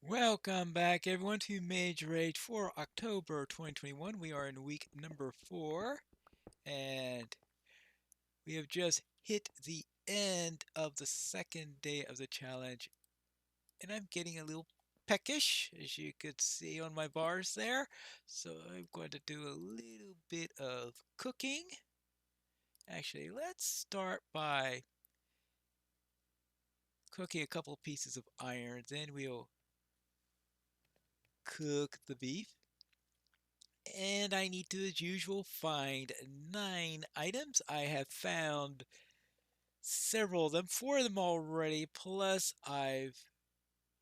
Welcome back, everyone, to Mage Rage for October 2021. We are in week number 4, and we have just hit the end of the second day of the challenge. And I'm getting a little peckish, as you could see on my bars there. So I'm going to do a little bit of cooking. Actually, let's start by cooking a couple pieces of iron. Then we'll cook the beef. And I need to, as usual, find 9 items. I have found several of them, 4 of them already, plus I've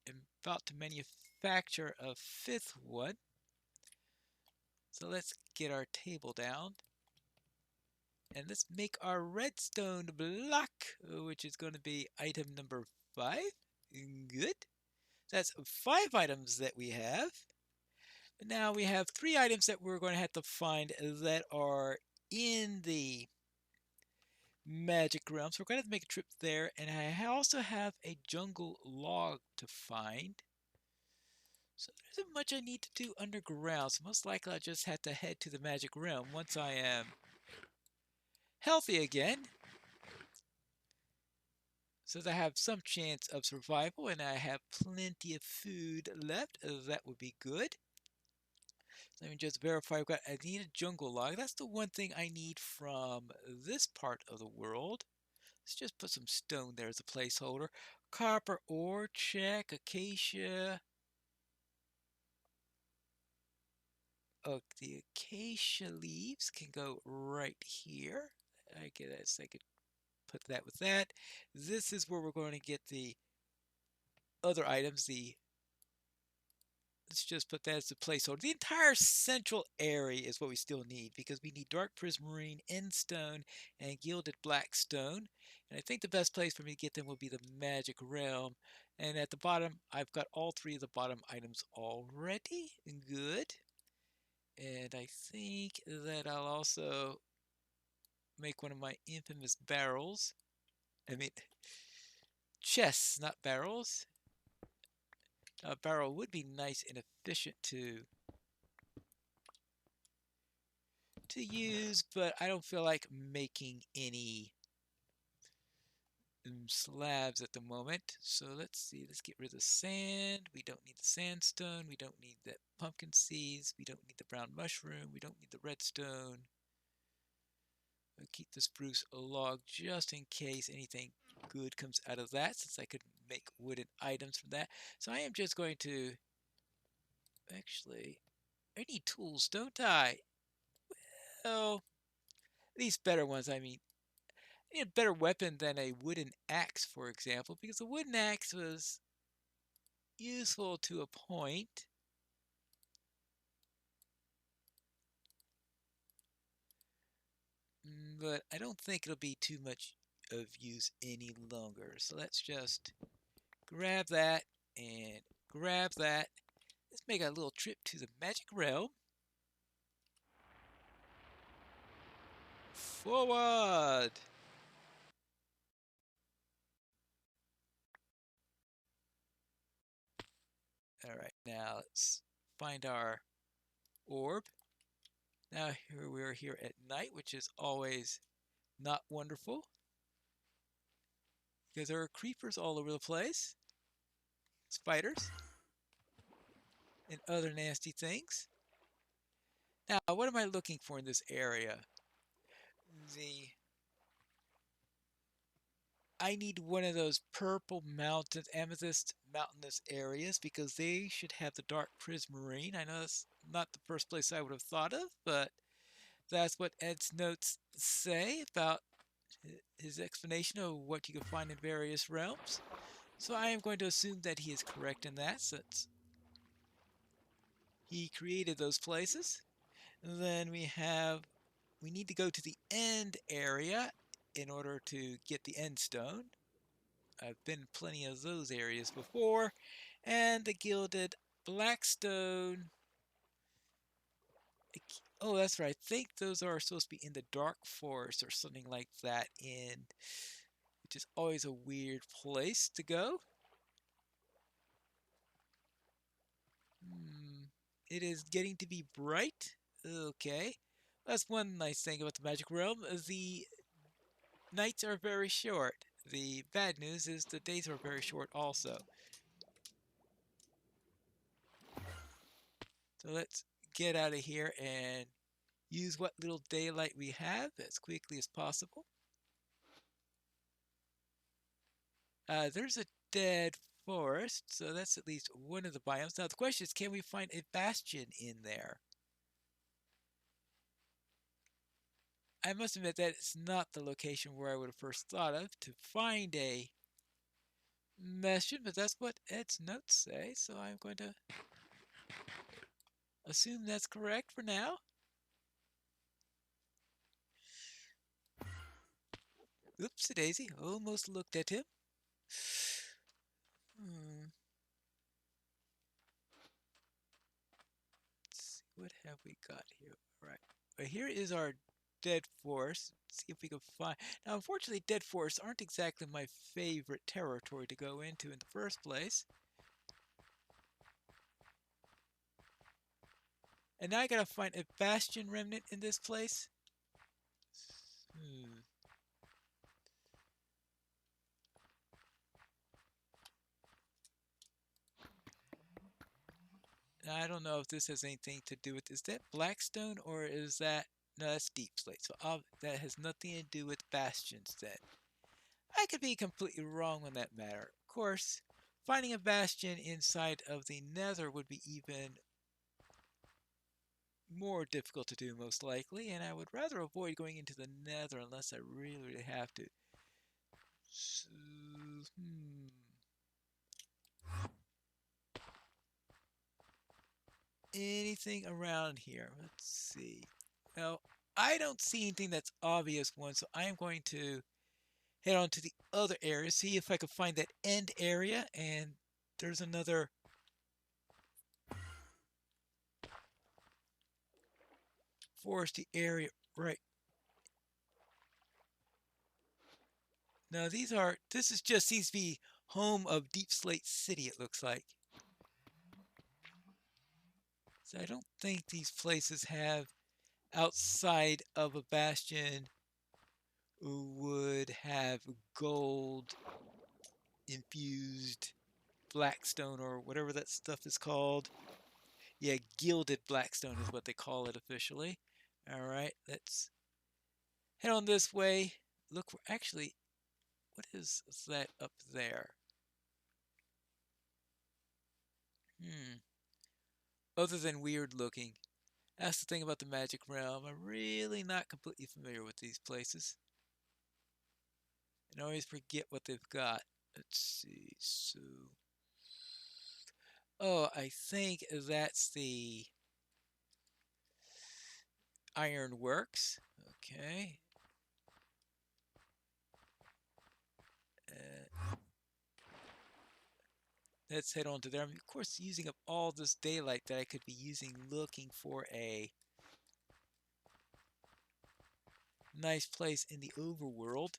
am about to manufacture a 5th one. So let's get our table down. And let's make our redstone block, which is going to be item number 5. Good. That's 5 items that we have. Now we have 3 items that we're going to have to find that are in the magic realm. So we're going to make a trip there. And I also have a jungle log to find. So there isn't much I need to do underground. So most likely I'll just have to head to the magic realm once I am healthy again. So that I have some chance of survival and I have plenty of food left. That would be good. So let me just verify. I need a jungle log. That's the one thing I need from this part of the world. Let's just put some stone there as a placeholder. Copper ore, check. Acacia. Oh, the acacia leaves can go right here. I guess I could put that with that. This is where we're going to get the other items. Let's just put that as a placeholder. The entire central area is what we still need because we need dark prismarine, end stone, and gilded black stone. And I think the best place for me to get them will be the magic realm. And at the bottom, I've got all 3 of the bottom items already. Good. And I think that I'll also make one of my infamous barrels. I mean, chests, not barrels. A barrel would be nice and efficient to use, but I don't feel like making any slabs at the moment. So let's see, let's get rid of the sand. We don't need the sandstone. We don't need the pumpkin seeds. We don't need the brown mushroom. We don't need the redstone. I'll keep the spruce log just in case anything good comes out of that, since I could make wooden items from that. So I am just going to actually, I need tools, don't I? Oh, these better ones. I mean, I need a better weapon than a wooden axe, for example, because the wooden axe was useful to a point. But I don't think it'll be too much of use any longer. So let's just grab that and grab that. Let's make a little trip to the magic realm. Forward! Alright, now let's find our orb. Now here we are here at night, which is always not wonderful, because there are creepers all over the place, spiders, and other nasty things. Now, what am I looking for in this area? The I need one of those purple mountain amethyst mountainous areas because they should have the dark prismarine. I know that's not the first place I would have thought of, but that's what Ed's notes say about his explanation of what you can find in various realms. So I am going to assume that he is correct in that, since he created those places. And then we need to go to the end area in order to get the end stone. I've been in plenty of those areas before. And the gilded blackstone. Oh, that's right. I think those are supposed to be in the dark forest or something like that, which is always a weird place to go. Hmm. It is getting to be bright. Okay. That's one nice thing about the Magic Realm. The nights are very short. The bad news is the days are very short also. So let's get out of here and use what little daylight we have as quickly as possible. There's a dead forest, so that's at least one of the biomes. Now the question is, can we find a bastion in there? I must admit that it's not the location where I would have first thought of to find a bastion, but that's what Ed's notes say, so I'm going to assume that's correct for now. Oopsie daisy, almost looked at him. Hmm. Let's see, what have we got here? All right. Well, here is our dead forest. Let's see if we can find. Now, unfortunately, dead forests aren't exactly my favorite territory to go into in the first place. And now I gotta find a bastion remnant in this place. Hmm. Now, I don't know if this has anything to do with. Is that Blackstone or is that? No, that's Deep Slate. So that has nothing to do with bastions then. I could be completely wrong on that matter. Of course, finding a bastion inside of the Nether would be even more difficult to do, most likely, and I would rather avoid going into the Nether unless I really have to. So, anything around here? Let's see. Well, I don't see anything that's obvious one, so I am going to head on to the other area, see if I can find that end area, and there's another foresty area right. Now this is just seems to be home of Deep Slate City, it looks like. So I don't think these places have outside of a bastion would have gold infused blackstone or whatever that stuff is called. Yeah, gilded blackstone is what they call it officially. All right, let's head on this way. Look for actually, what is that up there? Hmm. Other than weird looking. That's the thing about the Magic Realm. I'm really not completely familiar with these places. And I always forget what they've got. Let's see. So, oh, I think that's the Iron Works. Okay. Uh, let's head on to there. I'm, of course, using up all this daylight that I could be using looking for a nice place in the overworld.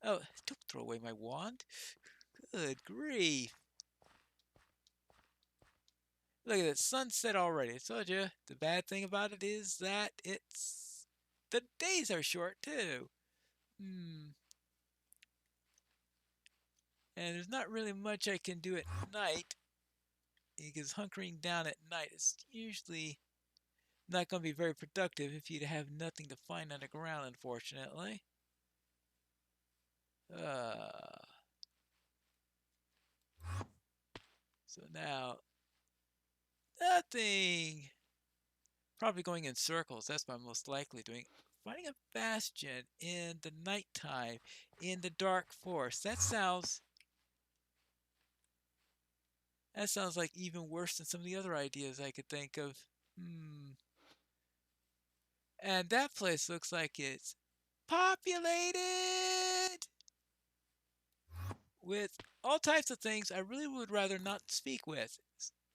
Oh, don't throw away my wand. Good grief. Look at that sunset already. I told you. The bad thing about it is that the days are short too. Hmm. And there's not really much I can do at night because hunkering down at night is usually not going to be very productive if you have nothing to find underground, unfortunately. Uh, so now, nothing. Probably going in circles. That's what I'm most likely doing. Finding a bastion in the nighttime in the dark forest. That sounds like even worse than some of the other ideas I could think of. Hmm. And that place looks like it's populated with all types of things I really would rather not speak with.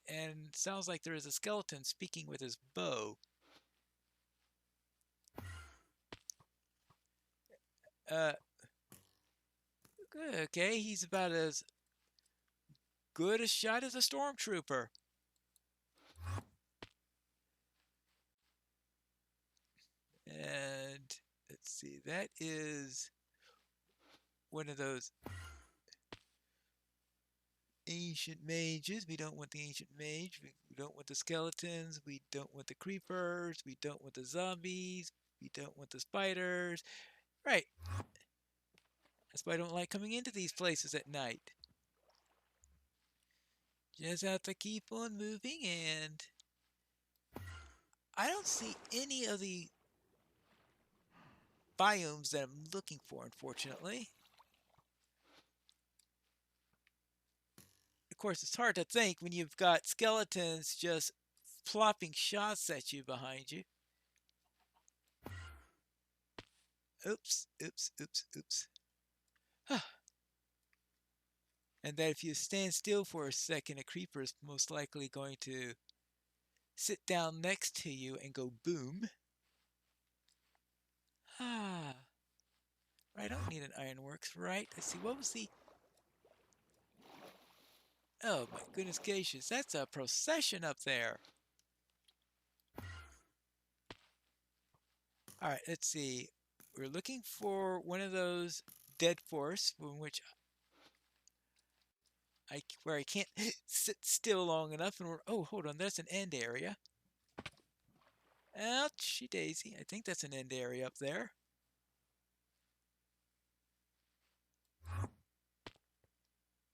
And sounds like there is a skeleton speaking with his bow. Uh, good, okay, he's about as good a shot as a stormtrooper. see, that is one of those ancient mages. We don't want the ancient mage. We don't want the skeletons. We don't want the creepers. We don't want the zombies. We don't want the spiders. Right. That's why I don't like coming into these places at night. Just have to keep on moving, and I don't see any of the biomes that I'm looking for, unfortunately. Of course, it's hard to think when you've got skeletons just plopping shots at you behind you. Oops, oops, oops, oops. And that if you stand still for a second, a creeper is most likely going to sit down next to you and go boom. Ah, I don't need an ironworks, right? Let's see, what was the... Oh my goodness gracious, that's a procession up there. All right, let's see. We're looking for one of those dead forests from which where I can't sit still long enough. And oh, hold on, that's an end area. Ouchie daisy, I think that's an end area up there.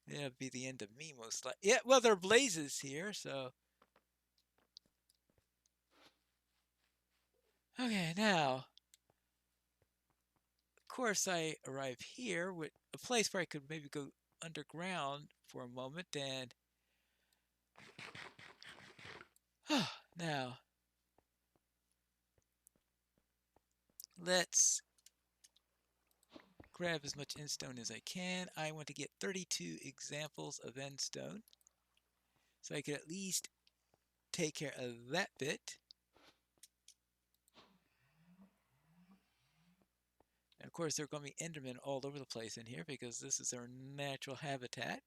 That'll be the end of me, most likely. Yeah, well, there are blazes here, so. Okay, now, of course, I arrive here with a place where I could maybe go underground for a moment, and now let's grab as much endstone as I can. I want to get 32 examples of endstone, so I could at least take care of that bit. And of course, there are going to be Endermen all over the place in here because this is their natural habitat.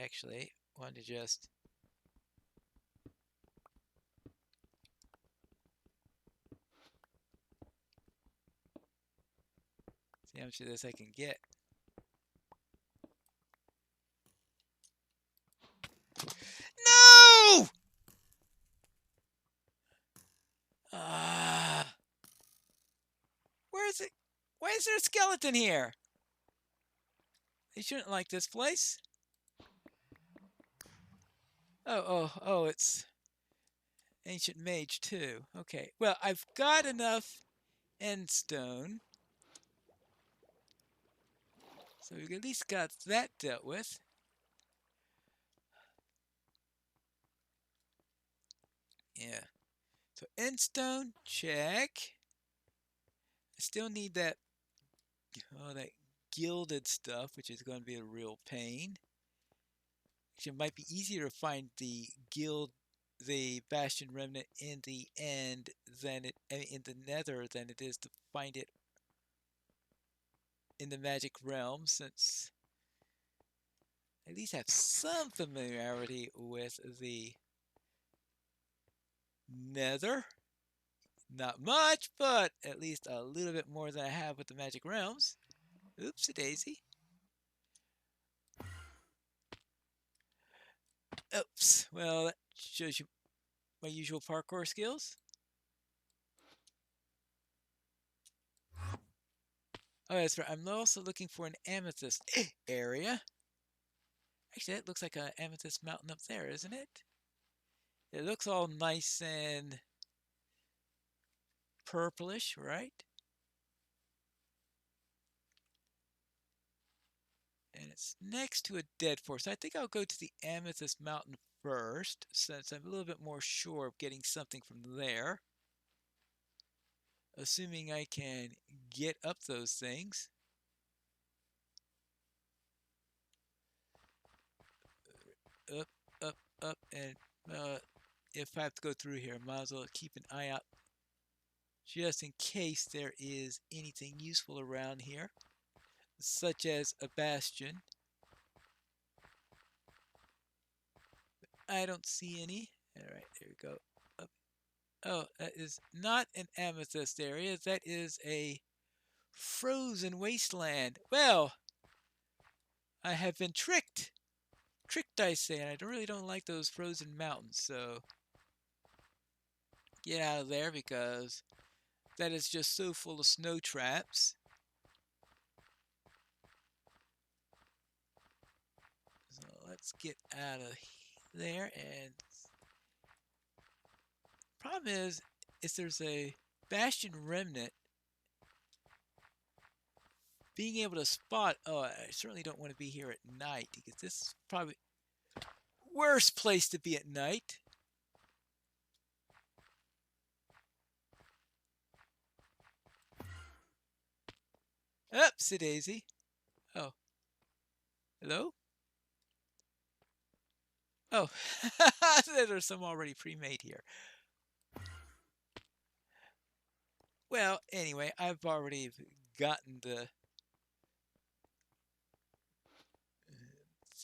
Actually, I want to just see how much of this I can get. No! Where is it? Why is there a skeleton here? They shouldn't like this place. Oh, it's ancient mage too. Okay, well, I've got enough endstone. So we've at least got that dealt with. Yeah. So endstone, check. I still need that, that gilded stuff, which is going to be a real pain. Actually, it might be easier to find the Bastion Remnant in the end than in the Nether than it is to find it in the Magic Realm, since I at least have some familiarity with the Nether. Not much, but at least a little bit more than I have with the Magic Realms. Oopsie daisy. Oops. Well, that shows you my usual parkour skills. Oh, that's right. I'm also looking for an amethyst area. Actually, that looks like an amethyst mountain up there, isn't it? It looks all nice and purplish, right? And it's next to a dead forest. I think I'll go to the amethyst mountain first, since I'm a little bit more sure of getting something from there. Assuming I can get up those things. Up, up, up, and if I have to go through here, I might as well keep an eye out just in case there is anything useful around here, such as a bastion. I don't see any. All right, there we go. Up. Oh, that is not an amethyst area. That is a frozen wasteland. Well, I have been tricked. Tricked, I say, and I really don't like those frozen mountains. So get out of there because that is just so full of snow traps. So let's get out of there. And problem is there's a bastion remnant. Being able to spot. Oh, I certainly don't want to be here at night because this is probably worst place to be at night. Oopsie daisy. Oh, hello. Oh, there's some already pre-made here. Well, anyway, I've already gotten the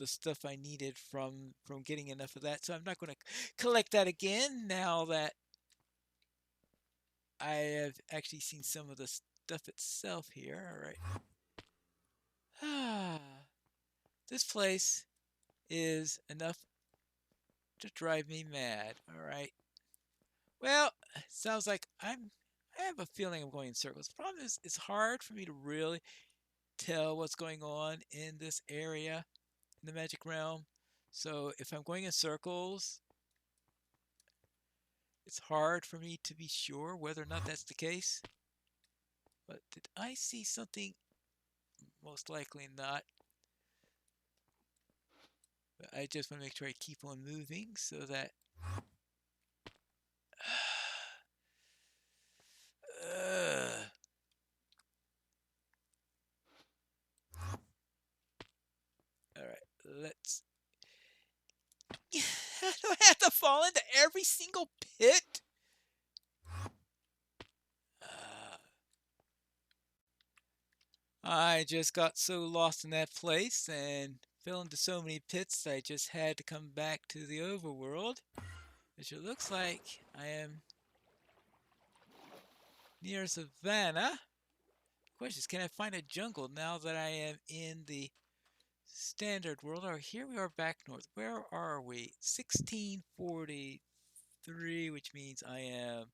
stuff I needed from getting enough of that, so I'm not going to collect that again now that I have actually seen some of the stuff itself here. All right. Ah, this place is enough to drive me mad. All right. Well, sounds like I have a feeling I'm going in circles. The problem is it's hard for me to really tell what's going on in this area in the magic realm. So if I'm going in circles, it's hard for me to be sure whether or not that's the case. But did I see something? Most likely not. But I just want to make sure I keep on moving so that all right, let's. Do I have to fall into every single pit? I just got so lost in that place and fell into so many pits I just had to come back to the overworld, which it looks like I am near Savannah. Question is, can I find a jungle now that I am in the standard world? Or here we are back north. Where are we? 1643, which means I am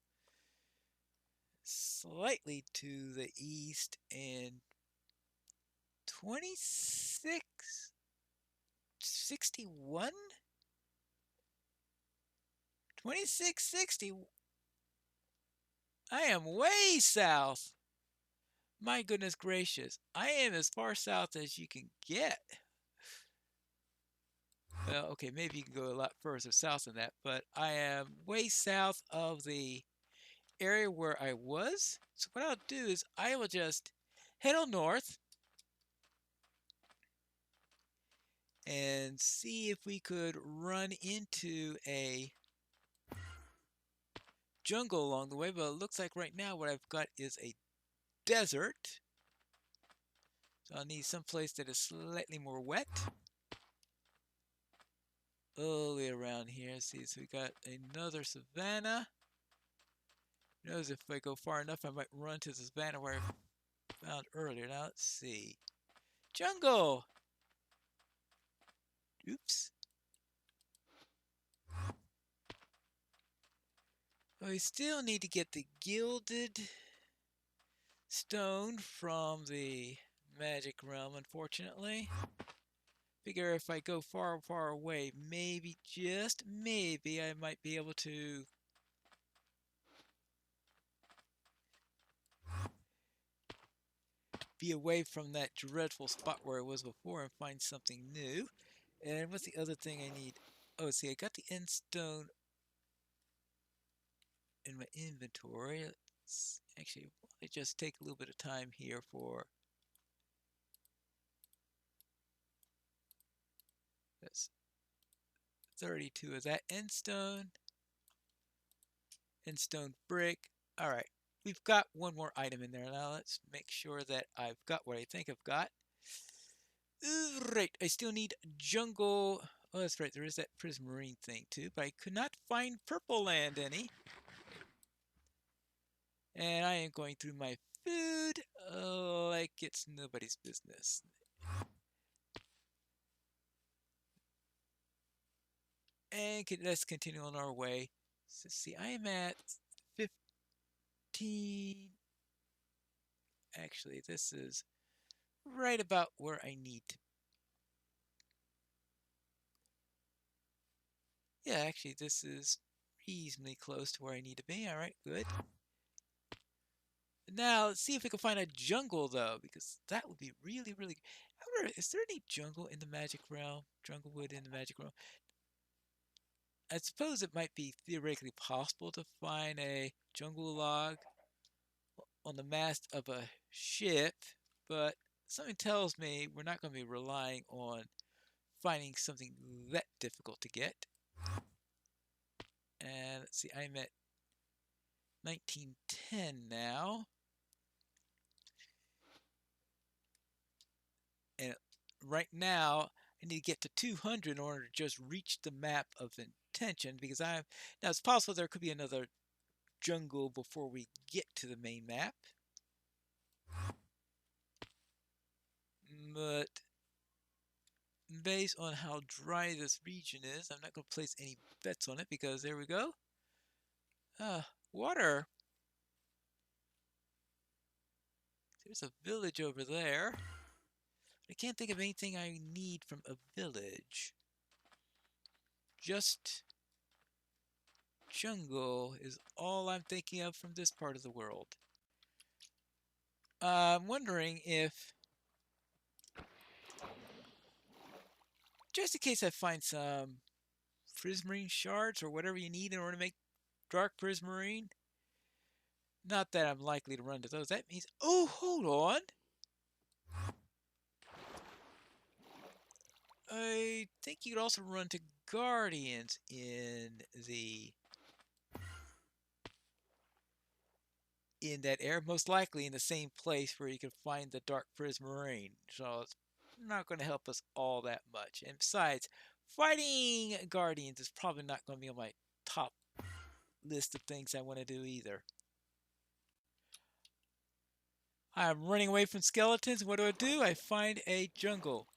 slightly to the east and 2661? 2660. I am way south. My goodness gracious. I am as far south as you can get. Well, okay, maybe you can go a lot further south than that, but I am way south of the area where I was. So what I'll do is I will just head on north and see if we could run into a jungle along the way. But it looks like right now what I've got is a desert. So I'll need some place that is slightly more wet. All the way around here. See, so we got another savanna. Who knows, if I go far enough, I might run to the savanna where I found earlier. Now let's see. Jungle! Oops. Well, we still need to get the gilded stone from the magic realm, unfortunately. Figure if I go far, far away, maybe, just maybe, I might be able to be away from that dreadful spot where I was before and find something new. And what's the other thing I need? Oh, see, I got the end stone in my inventory. Let's actually just take a little bit of time here for that's 32 of that end stone brick. All right, we've got one more item in there. Now let's make sure that I've got what I think I've got. Right, I still need jungle. Oh, that's right. There is that prismarine thing too, but I could not find purple land any. And I am going through my food like it's nobody's business. And let's continue on our way. So see, I am at 15. Actually, this is right about where I need to. Yeah, actually, this is reasonably close to where I need to be. All right, good. Now, let's see if we can find a jungle, though, because that would be really, really. I wonder, is there any jungle in the magic realm? Jungle wood in the magic realm? I suppose it might be theoretically possible to find a jungle log on the mast of a ship, but something tells me we're not going to be relying on finding something that difficult to get. And let's see, I'm at 1910 now. And right now, I need to get to 200 in order to just reach the map of intention because now it's possible there could be another jungle before we get to the main map. But based on how dry this region is, I'm not going to place any bets on it because there we go. Water. There's a village over there. I can't think of anything I need from a village. Just jungle is all I'm thinking of from this part of the world. I'm wondering if, just in case I find some prismarine shards or whatever you need in order to make dark prismarine. Not that I'm likely to run to those. That means, oh, hold on. I think you could also run to guardians in that area, most likely in the same place where you can find the dark prismarine. So it's not going to help us all that much. And besides, fighting guardians is probably not going to be on my top list of things I want to do either. I'm running away from skeletons. What do? I find a jungle.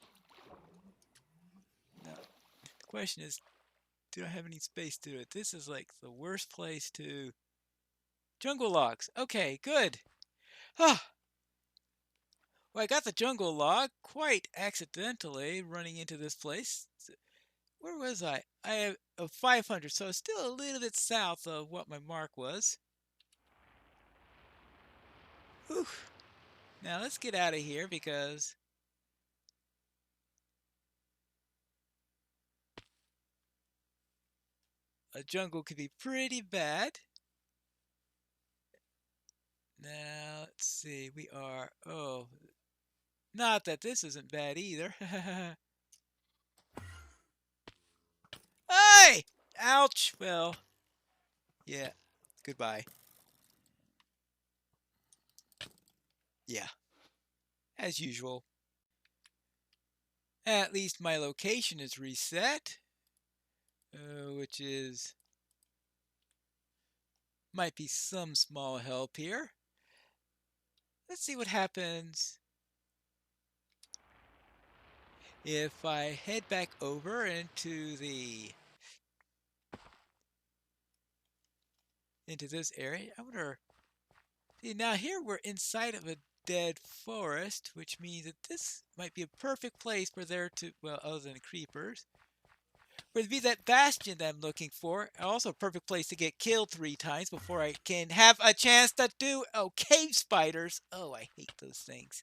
Now, the question is, do I have any space to do it? This is like the worst place to... Jungle logs. Okay, good. Ah, well, I got the jungle log quite accidentally running into this place. Where was I? I have a 500, so it's still a little bit south of what my mark was. Whew. Now let's get out of here because a jungle could be pretty bad. Now let's see. We are... Oh, not that this isn't bad either. Hey! Ouch! Well, yeah. Goodbye. Yeah. As usual. At least my location is reset. Which is... Might be some small help here. Let's see what happens if I head back over into this area. I wonder... See, now here we're inside of a dead forest, which means that this might be a perfect place for there to... Well, other than creepers. Where to be that bastion that I'm looking for. Also a perfect place to get killed 3 times before I can have a chance to do... Oh, cave spiders. Oh, I hate those things.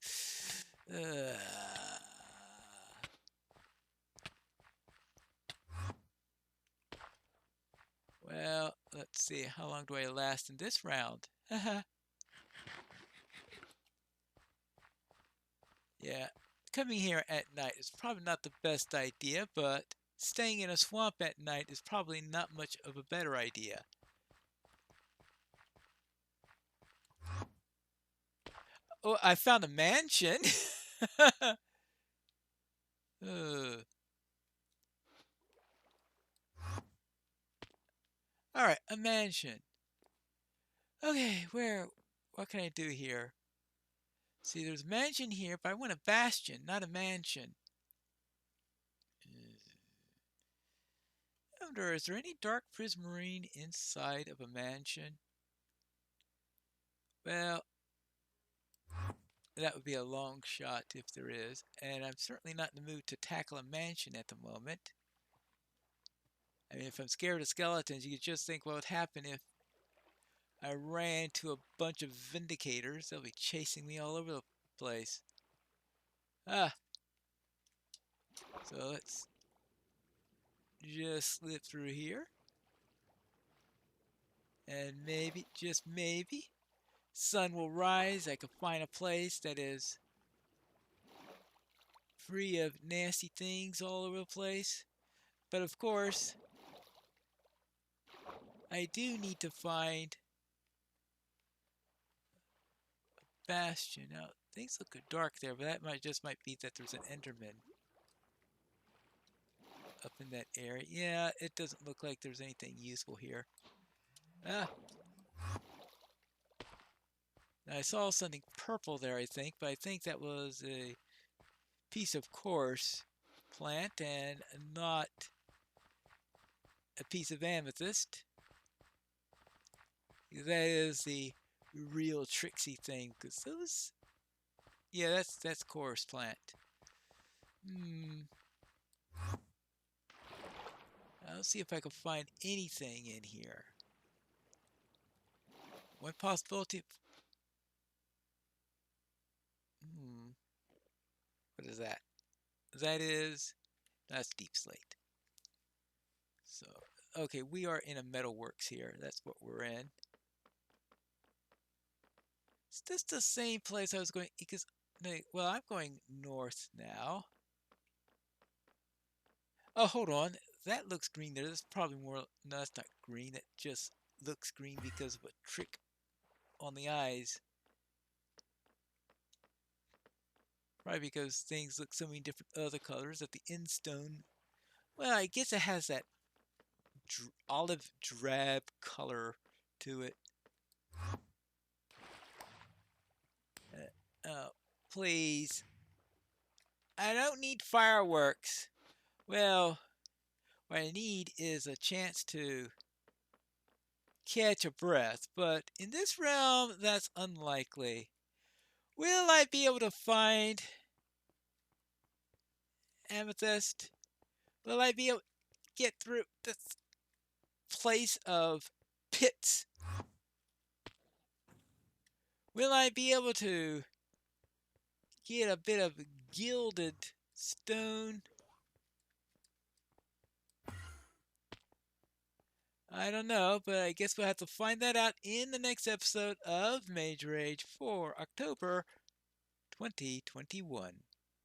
Well, let's see. How long do I last in this round? Yeah, coming here at night is probably not the best idea, but staying in a swamp at night is probably not much of a better idea. Oh, I found a mansion. Alright, a mansion. Okay, what can I do here? See, there's a mansion here, but I want a bastion, not a mansion. I wonder, is there any dark prismarine inside of a mansion? Well, that would be a long shot if there is, and I'm certainly not in the mood to tackle a mansion at the moment. I mean, if I'm scared of skeletons, you could just think what would happen if I ran to a bunch of vindicators. They'll be chasing me all over the place. Ah, so let's just slip through here. And maybe, just maybe, sun will rise. I can find a place that is free of nasty things all over the place. But of course, I do need to find a bastion. Now, things look dark there, but that might be that there's an Enderman up in that area. Yeah, it doesn't look like there's anything useful here. Ah, now I saw something purple there, I think, but I think that was a piece of coarse plant and not a piece of amethyst. That is the real tricksy thing, because those, yeah, that's coarse plant. I'll see if I can find anything in here. One possibility. What is that? That's deep slate. So, okay, we are in a metalworks here. That's what we're in. Is this the same place I was going? Because, well, I'm going north now. Oh, hold on. That looks green there. That's probably more. No, that's not green. It just looks green because of a trick on the eyes. Probably because things look so many different other colors that the end stone. Well, I guess it has that olive drab color to it. Oh, please. I don't need fireworks. Well, what I need is a chance to catch a breath, but in this realm, that's unlikely. Will I be able to find amethyst? Will I be able to get through this place of pits? Will I be able to get a bit of gilded stone? I don't know, but I guess we'll have to find that out in the next episode of Mage Rage for October 2021.